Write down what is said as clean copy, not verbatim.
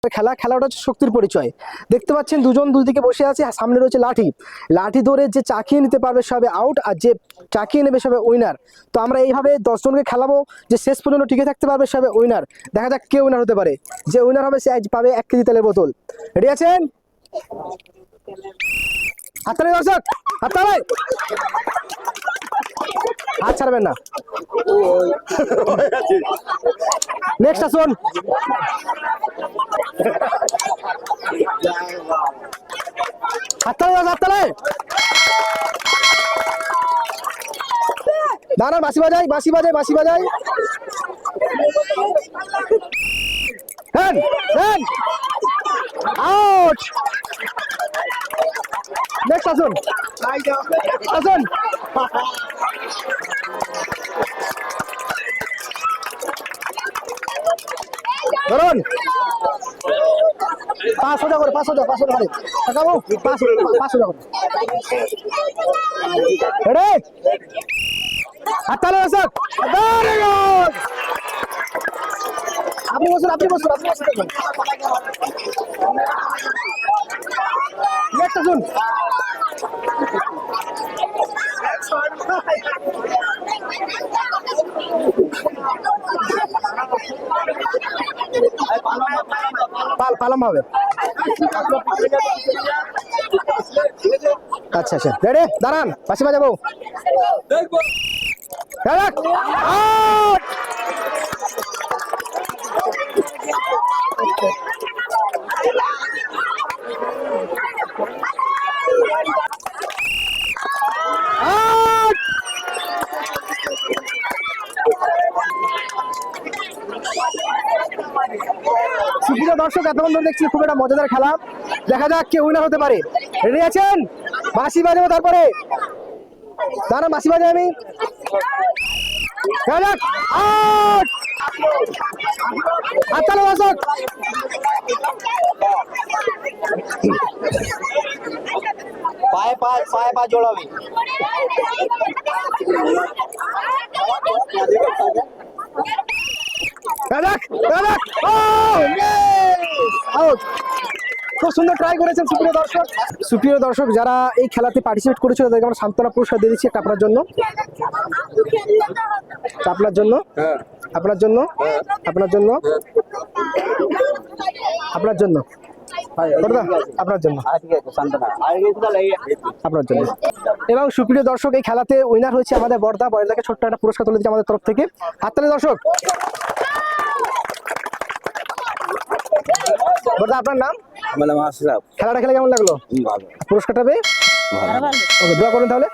খেলাটা হচ্ছে শক্তির পরিচয়। দেখতে পাচ্ছেন দুজন দুদিকে বসে আছে, সামনে রয়েছে লাঠি। লাঠি ধরে যে চাকিয়ে নিতে পারবে সবে আউট, আর যে চাকিয়ে নেবে সবে উইনার। তো আমরা এইভাবে 10 জনকে খেলাবো, যে শেষ পর্যন্ত টিকে থাকতে পারবে সবে উইনার। দেখা যাক কে উইনার হতে পারে। যে উইনার হবে সে আজ পাবে 1 কেজি তেলের বোতল। রেডি আছেন? হাততালি দর্শক, হাততালি। হাত ছাড়বেন না। নেক্সট আসুন। হাততালি হাততালি। দাঁড়া, বাঁশি বাজাই বাঁশি বাজাই বাঁশি বাজাই। আউট। নেক্সট আসুন আসুন। ধরুন 500 করে 500 করে টাকাবো 500 করে। রেডি? হাততালি দর্শক। Very good. আপনি বসুন আপনি বসুন আপনি বসুন। নেক্সট আসুন। পালাম হবে। আচ্ছা আচ্ছা, রেডি? দাঁড়ান, পাশে বাজাবো। সুপ্রিয় দর্শক, এতক্ষণ ধরে দেখছি খুব একটা মজাদার খেলা। দেখা যাক কে উইনার হতে পারে। রেডি আছেন? বাঁশি বাজাবো তারপরে। দাঁড়া, বাঁশি বাজাই আমি। হাততালি দর্শক। পায়ে পা জোড়াবি। খুব সুন্দর ট্রাই করেছেন সুপ্রিয় দর্শক। সুপ্রিয় দর্শক, যারা এই খেলাতে পার্টিসিপেট করেছিল তাদেরকে আমরা সান্ত্বনা পুরস্কার দিয়ে দিচ্ছি। একটা আপনার জন্য, আপনার জন্য, আপনার জন্য, আপনার জন্য, আপনার জন্য, আপনার জন্য, আপনার জন্য। এবং সুপ্রিয় দর্শক, এই খেলাতে উইনার হয়েছে আমাদের বর্দাকে ছোট্ট একটা পুরস্কার তুলে দিচ্ছে আমাদের তরফ থেকে। হাততালি দর্শক। বর্দা, আপনার নাম? আশরাফ। খেলাটা খেলে কেমন লাগলো? পুরস্কারটা পেয়ে দোয়া করুন তাহলে।